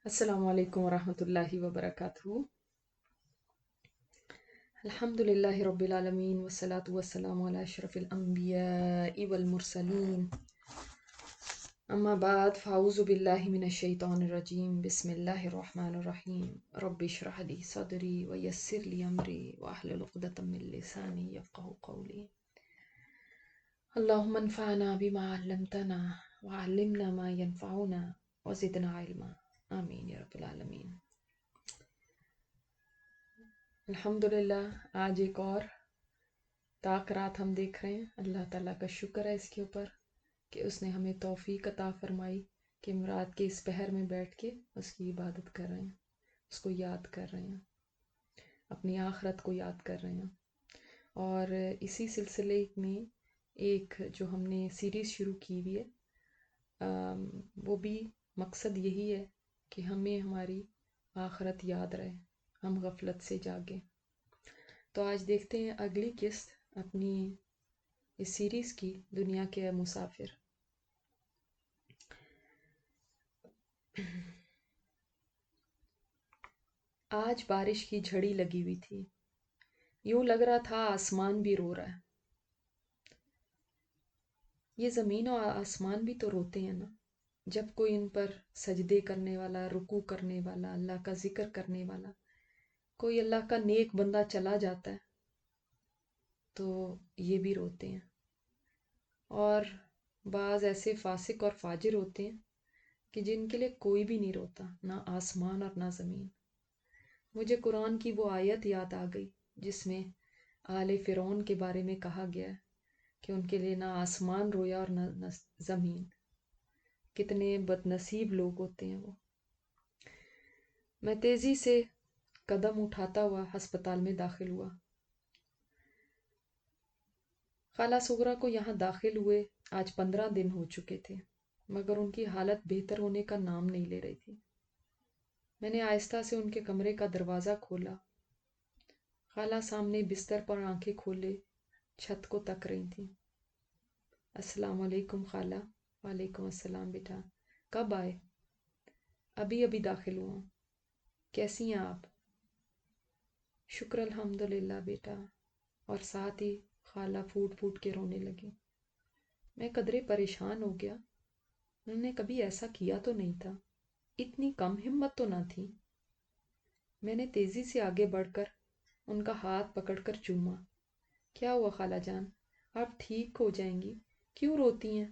السلام علیکم ورحمۃ اللہ وبرکاتہ۔ الحمد للہ رب العالمین والصلاة والسلام علی اشرف الانبیاء والمرسلین، اما بعد فاعوذ باللہ من الشیطان الرجیم، بسم اللہ الرحمن الرحیم۔ رب اشرح لی صدری ویسر لی امری واحلل عقدۃ من لسانی یفقہوا قولی۔ اللہم انفعنا بما علمتنا وعلمنا ما ینفعنا وزدنا علما، آمین یا رب العالمین۔ الحمدللہ آج ایک اور طاق رات ہم دیکھ رہے ہیں۔ اللہ تعالیٰ کا شکر ہے اس کے اوپر کہ اس نے ہمیں توفیق عطا فرمائی کہ ہم رات کے اس پہر میں بیٹھ کے اس کی عبادت کر رہے ہیں، اس کو یاد کر رہے ہیں، اپنی آخرت کو یاد کر رہے ہیں۔ اور اسی سلسلے میں ایک جو ہم نے سیریز شروع کی ہوئی ہے، وہ بھی مقصد یہی ہے کہ ہمیں ہماری آخرت یاد رہے، ہم غفلت سے جاگیں۔ تو آج دیکھتے ہیں اگلی قسط اپنی اس سیریز کی، دنیا کے مسافر۔ آج بارش کی جھڑی لگی ہوئی تھی، یوں لگ رہا تھا آسمان بھی رو رہا ہے۔ یہ زمین اور آسمان بھی تو روتے ہیں نا، جب کوئی ان پر سجدے کرنے والا، رکوع کرنے والا، اللہ کا ذکر کرنے والا، کوئی اللہ کا نیک بندہ چلا جاتا ہے تو یہ بھی روتے ہیں۔ اور بعض ایسے فاسق اور فاجر ہوتے ہیں کہ جن کے لیے کوئی بھی نہیں روتا، نہ آسمان اور نہ زمین۔ مجھے قرآن کی وہ آیت یاد آ گئی جس میں آل فرعون کے بارے میں کہا گیا ہے کہ ان کے لیے نہ آسمان رویا اور نہ زمین۔ کتنے بد نصیب لوگ ہوتے ہیں وہ۔ میں تیزی سے قدم اٹھاتا ہوا ہسپتال میں داخل ہوا۔ خالہ صغرا کو یہاں داخل ہوئے آج 15 دن ہو چکے تھے، مگر ان کی حالت بہتر ہونے کا نام نہیں لے رہی تھی۔ میں نے آہستہ سے ان کے کمرے کا دروازہ کھولا۔ خالہ سامنے بستر پر آنکھیں کھولے چھت کو تک رہی تھیں۔ السلام علیکم خالہ۔ وعلیکم السلام بیٹا، کب آئے؟ ابھی ابھی داخل ہوا۔ کیسی ہیں آپ؟ شکر الحمدللہ بیٹا۔ اور ساتھ ہی خالہ پھوٹ پھوٹ کے رونے لگی۔ میں قدرے پریشان ہو گیا، انہوں نے کبھی ایسا کیا تو نہیں تھا، اتنی کم ہمت تو نہ تھی۔ میں نے تیزی سے آگے بڑھ کر ان کا ہاتھ پکڑ کر چوما۔ کیا ہوا خالہ جان؟ آپ ٹھیک ہو جائیں گی، کیوں روتی ہیں؟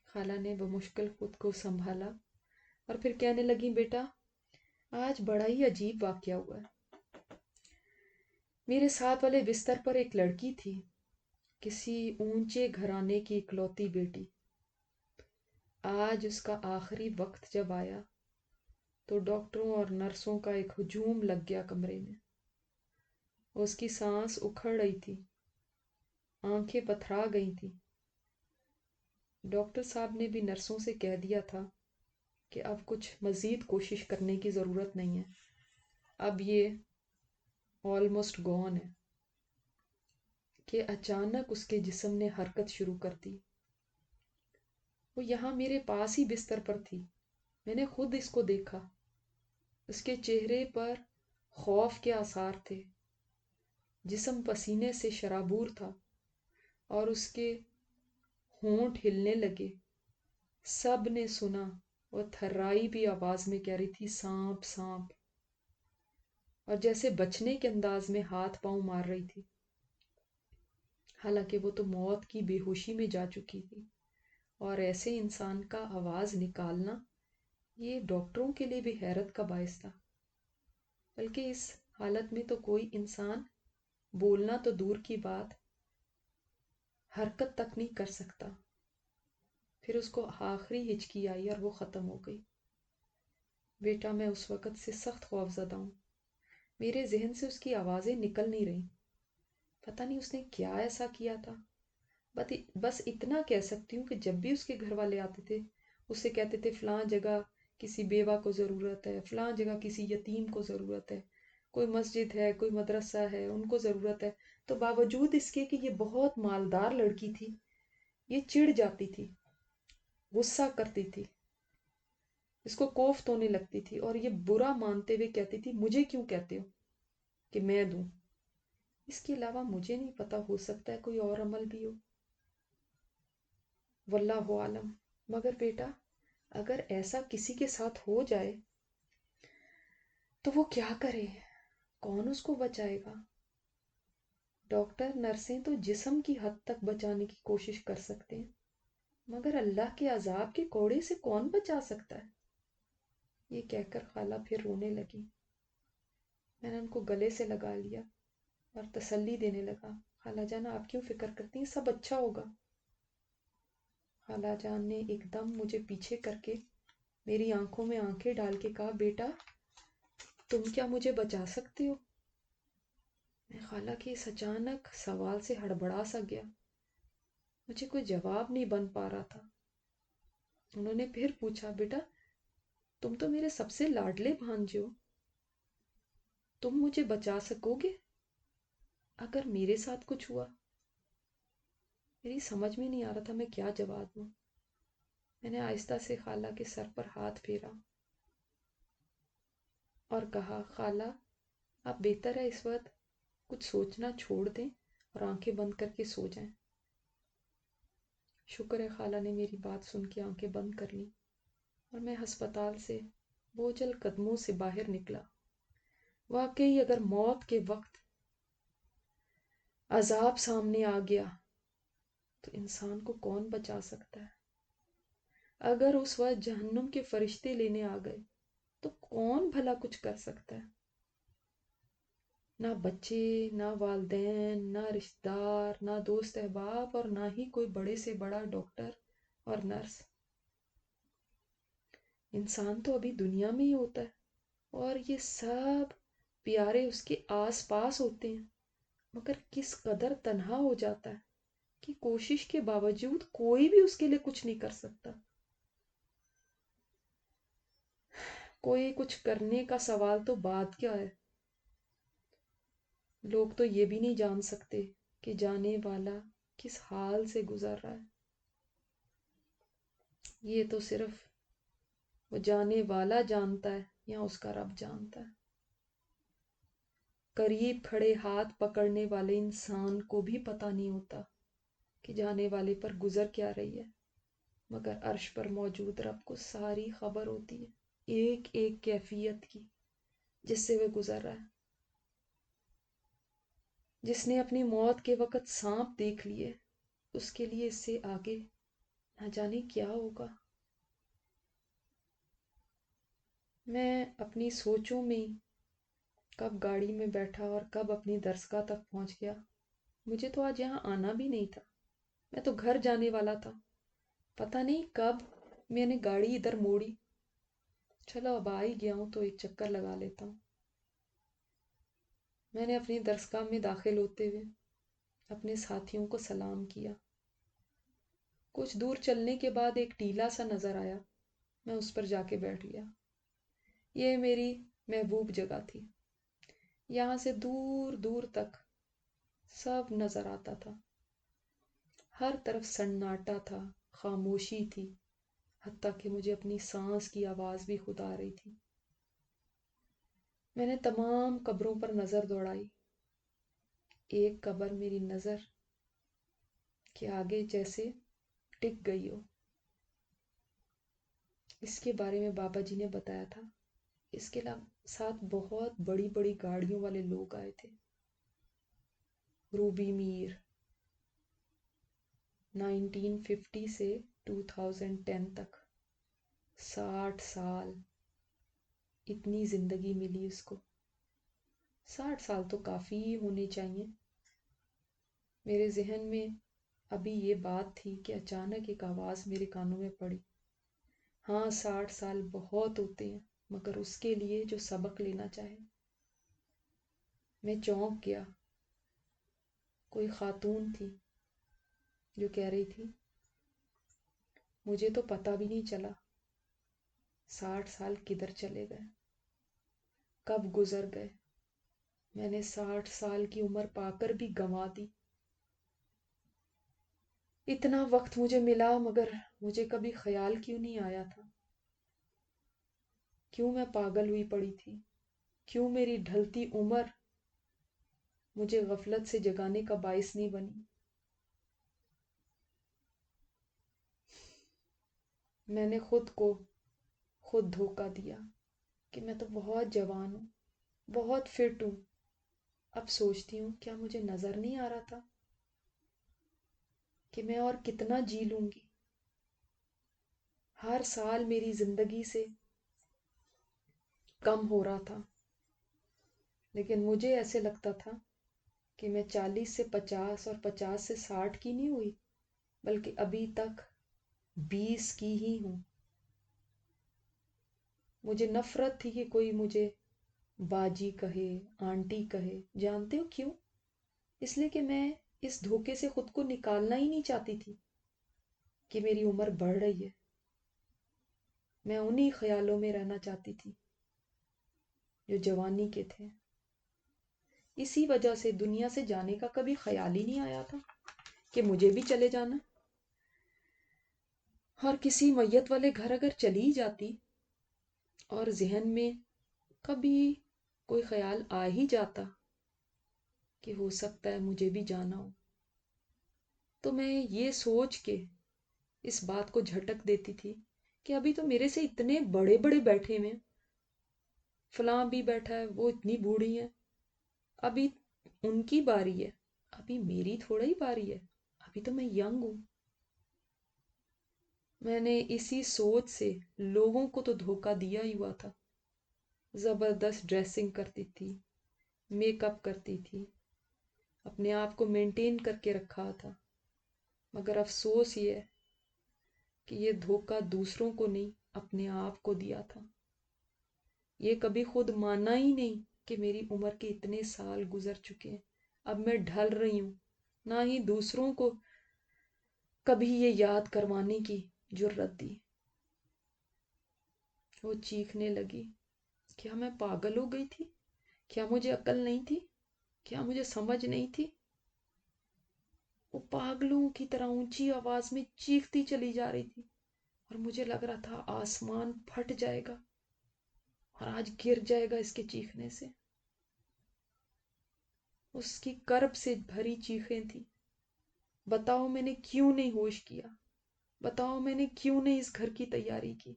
خالہ نے بمشکل خود کو سنبھالا اور پھر کہنے لگی، بیٹا آج بڑا ہی عجیب واقعہ ہوا ہے۔ میرے ساتھ والے بستر پر ایک لڑکی تھی، کسی اونچے گھرانے کی اکلوتی بیٹی۔ آج اس کا آخری وقت جب آیا تو ڈاکٹروں اور نرسوں کا ایک ہجوم لگ گیا کمرے میں۔ اس کی سانس اکھڑ رہی تھی، آنکھیں پتھرا گئی تھیں۔ ڈاکٹر صاحب نے بھی نرسوں سے کہہ دیا تھا کہ اب کچھ مزید کوشش کرنے کی ضرورت نہیں ہے، اب یہ آلموسٹ گون ہے، کہ اچانک اس کے جسم نے حرکت شروع کر دی۔ وہ یہاں میرے پاس ہی بستر پر تھی، میں نے خود اس کو دیکھا۔ اس کے چہرے پر خوف کے آثار تھے، جسم پسینے سے شرابور تھا اور اس کے ہونٹ ہلنے لگے۔ سب نے سنا، وہ تھرائی بھی آواز میں کہہ رہی تھی، سانپ سانپ، اور جیسے بچنے کے انداز میں ہاتھ پاؤں مار رہی تھی۔ حالانکہ وہ تو موت کی بے ہوشی میں جا چکی تھی، اور ایسے انسان کا آواز نکالنا یہ ڈاکٹروں کے لیے بھی حیرت کا باعث تھا۔ بلکہ اس حالت میں تو کوئی انسان بولنا تو دور کی بات، حرکت تک نہیں کر سکتا۔ پھر اس کو آخری ہچکی آئی اور وہ ختم ہو گئی۔ بیٹا میں اس وقت سے سخت خوف زدہ ہوں، میرے ذہن سے اس کی آوازیں نکل نہیں رہیں۔ پتہ نہیں اس نے کیا ایسا کیا تھا۔ بس اتنا کہہ سکتی ہوں کہ جب بھی اس کے گھر والے آتے تھے، اس سے کہتے تھے فلاں جگہ کسی بیوہ کو ضرورت ہے، فلاں جگہ کسی یتیم کو ضرورت ہے، کوئی مسجد ہے، کوئی مدرسہ ہے، ان کو ضرورت ہے۔ تو باوجود اس کے کہ یہ بہت مالدار لڑکی تھی، یہ چڑ جاتی تھی، غصہ کرتی تھی۔ اس کو کوفت ہونے لگتی تھی اور یہ برا مانتے ہوئے کہتی تھی مجھے کیوں کہتے ہو کہ میں دوں، اس کے علاوہ مجھے نہیں پتا، ہو سکتا ہے کوئی اور عمل بھی ہو، واللہ عالم۔ مگر بیٹا اگر ایسا کسی کے ساتھ ہو جائے تو وہ کیا کرے؟ کون اس کو بچائے گا؟ ڈاکٹر نرسیں تو جسم کی حد تک بچانے کی کوشش کر سکتے ہیں، مگر اللہ کے عذاب کے کوڑے سے کون بچا سکتا ہے؟ یہ کہہ کر خالہ پھر رونے لگی۔ میں نے ان کو گلے سے لگا لیا اور تسلی دینے لگا، خالہ جان آپ کیوں فکر کرتی ہیں، سب اچھا ہوگا۔ خالہ جان نے ایک دم مجھے پیچھے کر کے میری آنکھوں میں آنکھیں ڈال کے کہا، بیٹا تم کیا مجھے بچا سکتے ہو؟ میں خالہ کے اس اچانک سوال سے ہڑبڑا سا گیا، مجھے کوئی جواب نہیں بن پا رہا تھا۔ انہوں نے پھر پوچھا، بیٹا تم تو میرے سب سے لاڈلے بھانجے ہو، تم مجھے بچا سکو گے اگر میرے ساتھ کچھ ہوا؟ میری سمجھ میں نہیں آ رہا تھا میں کیا جواب دوں۔ میں نے آہستہ سے خالہ کے سر پر ہاتھ پھیرا اور کہا، خالہ آپ بہتر ہے اس وقت کچھ سوچنا چھوڑ دیں اور آنکھیں بند کر کے سو جائیں۔ شکر ہے خالہ نے میری بات سن کے آنکھیں بند کر لیں اور میں ہسپتال سے بوجھل قدموں سے باہر نکلا۔ واقعی اگر موت کے وقت عذاب سامنے آ گیا تو انسان کو کون بچا سکتا ہے؟ اگر اس وقت جہنم کے فرشتے لینے آ گئے تو کون بھلا کچھ کر سکتا ہے؟ نہ بچے، نہ والدین، نہ رشتہ دار، نہ دوست احباب، اور نہ ہی کوئی بڑے سے بڑا ڈاکٹر اور نرس۔ انسان تو ابھی دنیا میں ہی ہوتا ہے اور یہ سب پیارے اس کے آس پاس ہوتے ہیں، مگر کس قدر تنہا ہو جاتا ہے کہ کوشش کے باوجود کوئی بھی اس کے لیے کچھ نہیں کر سکتا۔ کوئی کچھ کرنے کا سوال تو بات کیا ہے، لوگ تو یہ بھی نہیں جان سکتے کہ جانے والا کس حال سے گزر رہا ہے۔ یہ تو صرف وہ جانے والا جانتا ہے یا اس کا رب جانتا ہے۔ قریب کھڑے ہاتھ پکڑنے والے انسان کو بھی پتہ نہیں ہوتا کہ جانے والے پر گزر کیا رہی ہے، مگر عرش پر موجود رب کو ساری خبر ہوتی ہے ایک ایک کیفیت کی جس سے وہ گزر رہا ہے۔ جس نے اپنی موت کے وقت سانپ دیکھ لیے اس کے لیے اس سے آگے نہ جانے کیا ہوگا۔ میں اپنی سوچوں میں کب گاڑی میں بیٹھا اور کب اپنی درسگاہ تک پہنچ گیا۔ مجھے تو آج یہاں آنا بھی نہیں تھا، میں تو گھر جانے والا تھا۔ پتہ نہیں کب میں نے گاڑی ادھر موڑی، چلو اب آ ہی گیا ہوں تو ایک چکر لگا لیتا ہوں۔ میں نے اپنی درسگاہ میں داخل ہوتے ہوئے اپنے ساتھیوں کو سلام کیا۔ کچھ دور چلنے کے بعد ایک ٹیلا سا نظر آیا، میں اس پر جا کے بیٹھ گیا۔ یہ میری محبوب جگہ تھی، یہاں سے دور دور تک سب نظر آتا تھا، ہر طرف سناٹا تھا، خاموشی تھی، حتیٰ کہ مجھے اپنی سانس کی آواز بھی خود آ رہی تھی۔ میں نے تمام قبروں پر نظر دوڑائی، ایک قبر میری نظر کے آگے جیسے ٹک گئی ہو۔ اس کے بارے میں بابا جی نے بتایا تھا۔ اس کے ساتھ بہت بڑی بڑی گاڑیوں والے لوگ آئے تھے، روبی میر، 1950 سے 2010 تک، 60 سال، اتنی زندگی ملی اس کو۔ 60 سال تو کافی ہونے چاہیے۔ میرے ذہن میں ابھی یہ بات تھی کہ اچانک ایک آواز میرے کانوں میں پڑی، ہاں 60 سال بہت ہوتے ہیں مگر اس کے لیے جو سبق لینا چاہے۔ میں چونک گیا۔ کوئی خاتون تھی جو کہہ رہی تھی، مجھے تو پتہ بھی نہیں چلا 60 سال کدھر چلے گئے، کب گزر گئے، میں نے 60 سال کی عمر پا کر بھی گنوا دی۔ اتنا وقت مجھے ملا مگر مجھے کبھی خیال کیوں نہیں آیا تھا کیوں میں پاگل ہوئی پڑی تھی؟ کیوں میری ڈھلتی عمر مجھے غفلت سے جگانے کا باعث نہیں بنی؟ میں نے خود کو خود دھوکہ دیا کہ میں تو بہت جوان ہوں، بہت فٹ ہوں۔ اب سوچتی ہوں کیا مجھے نظر نہیں آ رہا تھا کہ میں اور کتنا جی لوں گی؟ ہر سال میری زندگی سے کم ہو رہا تھا، لیکن مجھے ایسے لگتا تھا کہ میں 40 سے 50 اور 50 سے 60 کی نہیں ہوئی، بلکہ ابھی تک 20 کی ہی ہوں۔ مجھے نفرت تھی کہ کوئی مجھے باجی کہے، آنٹی کہے۔ جانتے ہو کیوں؟ اس لیے کہ میں اس دھوکے سے خود کو نکالنا ہی نہیں چاہتی تھی کہ میری عمر بڑھ رہی ہے۔ میں انہی خیالوں میں رہنا چاہتی تھی جو جوانی کے تھے۔ اسی وجہ سے دنیا سے جانے کا کبھی خیال ہی نہیں آیا تھا کہ مجھے بھی چلے جانا۔ اور کسی میت والے گھر اگر چلی جاتی اور ذہن میں کبھی کوئی خیال آ ہی جاتا کہ ہو سکتا ہے مجھے بھی جانا ہو، تو میں یہ سوچ کے اس بات کو جھٹک دیتی تھی کہ ابھی تو میرے سے اتنے بڑے بڑے بیٹھے ہوئے ہیں، فلاں بھی بیٹھا ہے، وہ اتنی بوڑھی ہے، ابھی ان کی باری ہے، ابھی میری تھوڑا ہی باری ہے، ابھی تو میں ینگ ہوں۔ میں نے اسی سوچ سے لوگوں کو تو دھوکہ دیا ہی ہوا تھا۔ زبردست ڈریسنگ کرتی تھی، میک اپ کرتی تھی، اپنے آپ کو مینٹین کر کے رکھا تھا، مگر افسوس یہ ہے کہ یہ دھوکہ دوسروں کو نہیں، اپنے آپ کو دیا تھا۔ یہ کبھی خود مانا ہی نہیں کہ میری عمر کے اتنے سال گزر چکے ہیں، اب میں ڈھل رہی ہوں، نہ ہی دوسروں کو کبھی یہ یاد کروانے کی جرت دی۔ وہ چیخنے لگی، کیا میں پاگل ہو گئی تھی؟ کیا مجھے عقل نہیں تھی؟ کیا مجھے سمجھ نہیں تھی؟ وہ پاگلوں کی طرح اونچی آواز میں چیختی چلی جا رہی تھی، اور مجھے لگ رہا تھا آسمان پھٹ جائے گا اور آج گر جائے گا اس کے چیخنے سے۔ اس کی کرب سے بھری چیخیں تھیں، بتاؤ میں نے کیوں نہیں ہوش کیا؟ بتاؤ میں نے کیوں نہیں اس گھر کی تیاری کی؟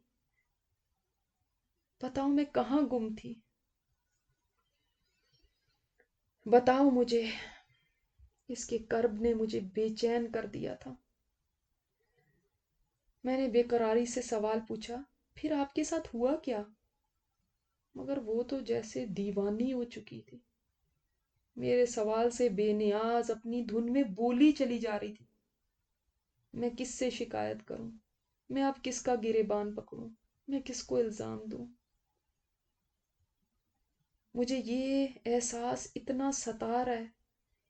بتاؤ میں کہاں گم تھی؟ بتاؤ مجھے۔ اس کے کرب نے مجھے بے چین کر دیا تھا۔ میں نے بے قراری سے سوال پوچھا، پھر آپ کے ساتھ ہوا کیا؟ مگر وہ تو جیسے دیوانی ہو چکی تھی، میرے سوال سے بے نیاز اپنی دھن میں بولی چلی جا رہی تھی۔ میں کس سے شکایت کروں؟ میں اب کس کا گریبان پکڑوں؟ میں کس کو الزام دوں؟ مجھے یہ احساس اتنا ستا رہا ہے،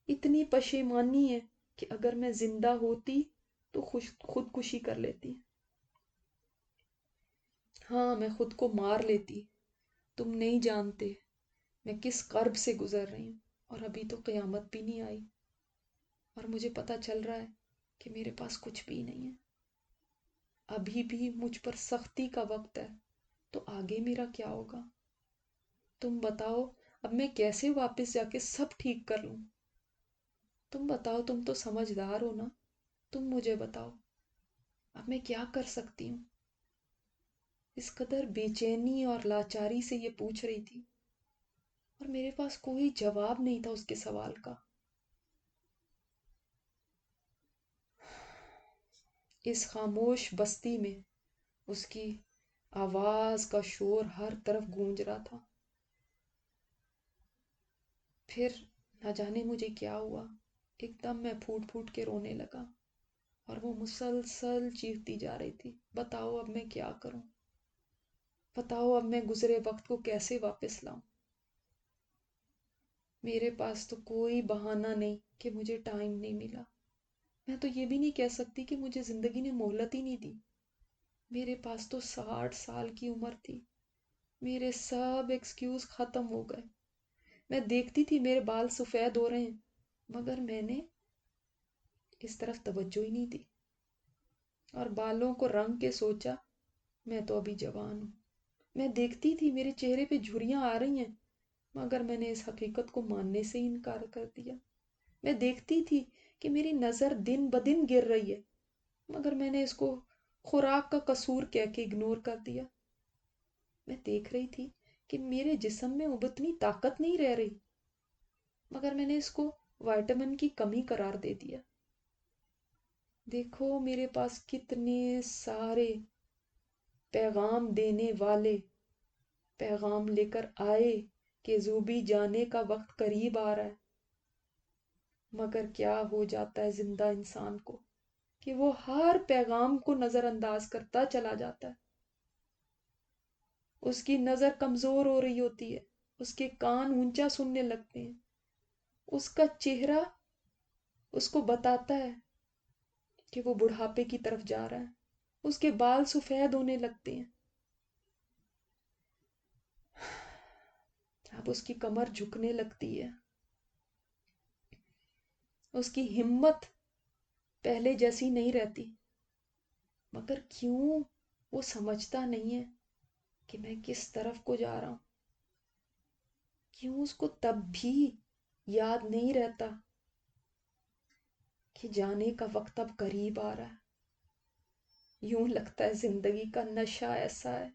اتنی پشیمانی ہے کہ اگر میں زندہ ہوتی تو خودکشی کر لیتی۔ ہاں، میں خود کو مار لیتی۔ تم نہیں جانتے میں کس کرب سے گزر رہی ہوں، اور ابھی تو قیامت بھی نہیں آئی، اور مجھے پتہ چل رہا ہے کہ میرے پاس کچھ بھی نہیں ہے۔ ابھی بھی مجھ پر سختی کا وقت ہے، تو آگے میرا کیا ہوگا؟ تم بتاؤ، اب میں کیسے واپس جا کے سب ٹھیک کر لوں؟ تم بتاؤ، تم تو سمجھدار ہو نا، تم مجھے بتاؤ، اب میں کیا کر سکتی ہوں؟ اس قدر بے چینی اور لاچاری سے یہ پوچھ رہی تھی، اور میرے پاس کوئی جواب نہیں تھا اس کے سوال کا۔ اس خاموش بستی میں اس کی آواز کا شور ہر طرف گونج رہا تھا۔ پھر نہ جانے مجھے کیا ہوا، ایک دم میں پھوٹ پھوٹ کے رونے لگا، اور وہ مسلسل چیختی جا رہی تھی، بتاؤ اب میں کیا کروں؟ بتاؤ اب میں گزرے وقت کو کیسے واپس لاؤں؟ میرے پاس تو کوئی بہانہ نہیں کہ مجھے ٹائم نہیں ملا۔ میں تو یہ بھی نہیں کہہ سکتی کہ مجھے زندگی نے مہلت ہی نہیں دی۔ میرے پاس تو 60 سال کی عمر تھی، میرے سب ایکسکیوز ختم ہو گئے۔ میں دیکھتی تھی میرے بال سفید ہو رہے ہیں، مگر میں نے اس طرف توجہ ہی نہیں دی، اور بالوں کو رنگ کے سوچا میں تو ابھی جوان ہوں، میں دیکھتی تھی میرے چہرے پہ جھریاں آ رہی ہیں، مگر میں نے اس حقیقت کو ماننے سے انکار کر دیا۔ میں دیکھتی تھی کہ میری نظر دن بدن گر رہی ہے، مگر میں نے اس کو خوراک کا قصور کہہ کے اگنور کر دیا۔ میں دیکھ رہی تھی کہ میرے جسم میں اب اتنی طاقت نہیں رہ رہی، مگر میں نے اس کو وائٹامن کی کمی قرار دے دیا۔ دیکھو میرے پاس کتنے سارے پیغام دینے والے پیغام لے کر آئے کہ زوبی جانے کا وقت قریب آ رہا ہے، مگر کیا ہو جاتا ہے زندہ انسان کو کہ وہ ہر پیغام کو نظر انداز کرتا چلا جاتا ہے۔ اس کی نظر کمزور ہو رہی ہوتی ہے، اس کے کان اونچا سننے لگتے ہیں، اس کا چہرہ اس کو بتاتا ہے کہ وہ بڑھاپے کی طرف جا رہا ہے، اس کے بال سفید ہونے لگتے ہیں، اب اس کی کمر جھکنے لگتی ہے، اس کی ہمت پہلے جیسی نہیں رہتی، مگر کیوں وہ سمجھتا نہیں ہے کہ میں کس طرف کو جا رہا ہوں؟ کیوں اس کو تب بھی یاد نہیں رہتا کہ جانے کا وقت اب قریب آ رہا ہے؟ یوں لگتا ہے زندگی کا نشہ ایسا ہے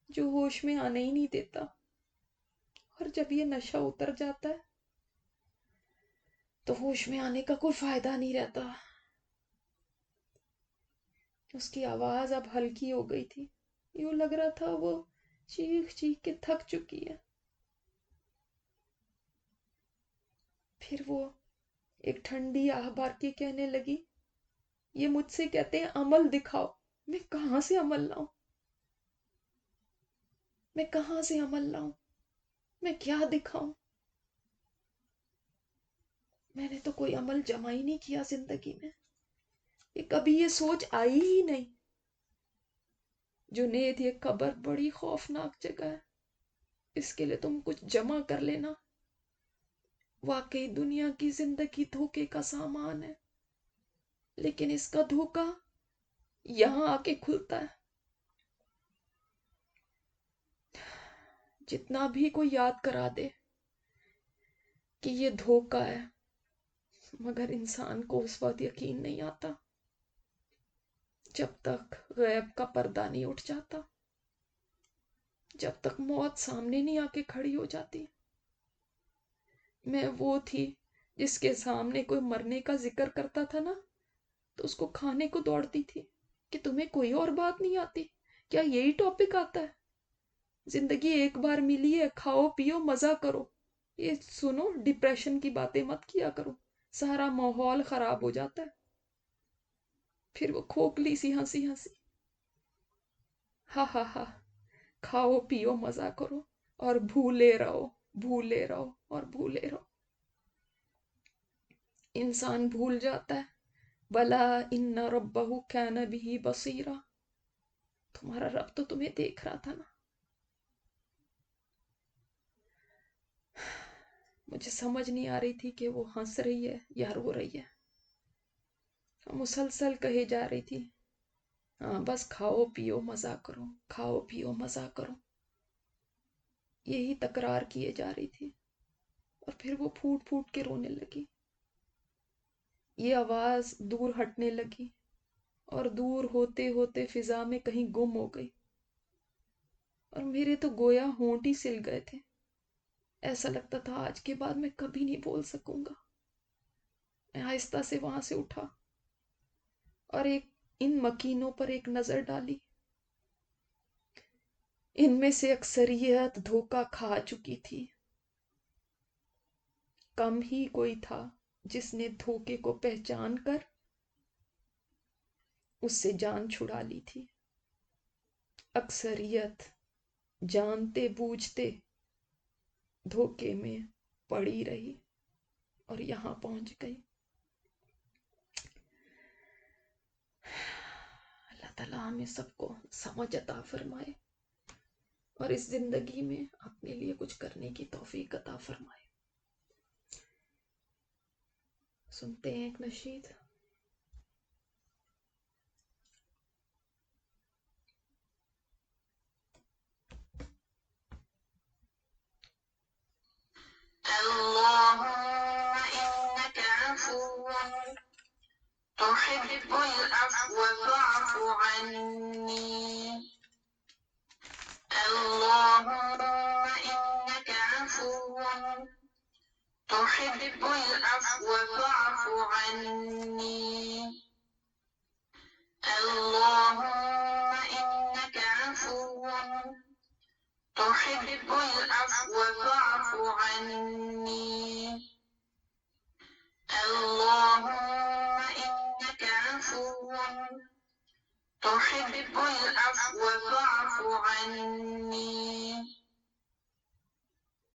جو ہوش میں آنے ہی نہیں دیتا، اور جب یہ نشہ اتر جاتا ہے تو ہوش میں آنے کا کوئی فائدہ نہیں رہتا۔ اس کی آواز اب ہلکی ہو گئی تھی، یوں لگ رہا تھا وہ چیخ چیخ کے تھک چکی ہے۔ پھر وہ ایک ٹھنڈی آہ بھر کے کہنے لگی، یہ مجھ سے کہتے ہیں عمل دکھاؤ، میں کہاں سے عمل لاؤں؟ میں کہاں سے عمل لاؤں؟ میں کیا دکھاؤں؟ میں نے تو کوئی عمل جمع ہی نہیں کیا زندگی میں، یہ کبھی یہ سوچ آئی ہی نہیں۔ جنید، یہ قبر بڑی خوفناک جگہ ہے، اس کے لیے تم کچھ جمع کر لینا۔ واقعی دنیا کی زندگی دھوکے کا سامان ہے، لیکن اس کا دھوکا یہاں آ کے کھلتا ہے۔ جتنا بھی کوئی یاد کرا دے کہ یہ دھوکا ہے، مگر انسان کو اس وقت یقین نہیں آتا جب تک غیب کا پردہ نہیں اٹھ جاتا، جب تک موت سامنے نہیں آ کے کھڑی ہو جاتی۔ میں وہ تھی جس کے سامنے کوئی مرنے کا ذکر کرتا تھا نا، تو اس کو کھانے کو دوڑتی تھی کہ تمہیں کوئی اور بات نہیں آتی، کیا یہی ٹاپک آتا ہے؟ زندگی ایک بار ملی ہے، کھاؤ پیو مزہ کرو۔ یہ سنو، ڈپریشن کی باتیں مت کیا کرو، سارا ماحول خراب ہو جاتا ہے۔ پھر وہ کھوکھلی سی ہنسی ہنسی، ہاں ہاں ہاں، کھاؤ پیو مزہ کرو اور بھولے رہو، بھولے رہو اور بھولے رہو۔ انسان بھول جاتا ہے، بلا ان ربہ کان بہ بصیرا، تمہارا رب تو تمہیں دیکھ رہا تھا نا۔ مجھے سمجھ نہیں آ رہی تھی کہ وہ ہنس رہی ہے یا رو رہی ہے۔ مسلسل کہے جا رہی تھی، ہاں بس کھاؤ پیو مزہ کرو، کھاؤ پیو مزہ کرو، یہی تکرار کیے جا رہی تھی۔ اور پھر وہ پھوٹ پھوٹ کے رونے لگی۔ یہ آواز دور ہٹنے لگی اور دور ہوتے ہوتے فضا میں کہیں گم ہو گئی، اور میرے تو گویا ہونٹ ہی سل گئے تھے۔ ایسا لگتا تھا آج کے بعد میں کبھی نہیں بول سکوں گا۔ میں آہستہ سے وہاں سے اٹھا اور ان مکینوں پر ایک نظر ڈالی۔ ان میں سے اکثریت دھوکہ کھا چکی تھی، کم ہی کوئی تھا جس نے دھوکے کو پہچان کر اس سے جان چھڑا لی تھی۔ اکثریت جانتے بوجھتے دھوکے میں پڑی رہی اور یہاں پہنچ گئی۔ اللہ تعالیٰ ہمیں سب کو سمجھ عطا فرمائے اور اس زندگی میں اپنے لیے کچھ کرنے کی توفیق عطا فرمائے۔ سنتے ہیں ایک نشید۔ تحب العفو فاعف عني اللهم إنك عفو تحب العفو فاعف عني اللهم إنك عفو تحب العفو فاعف عني اللهم إنك عفو تحب العفو فاعف عني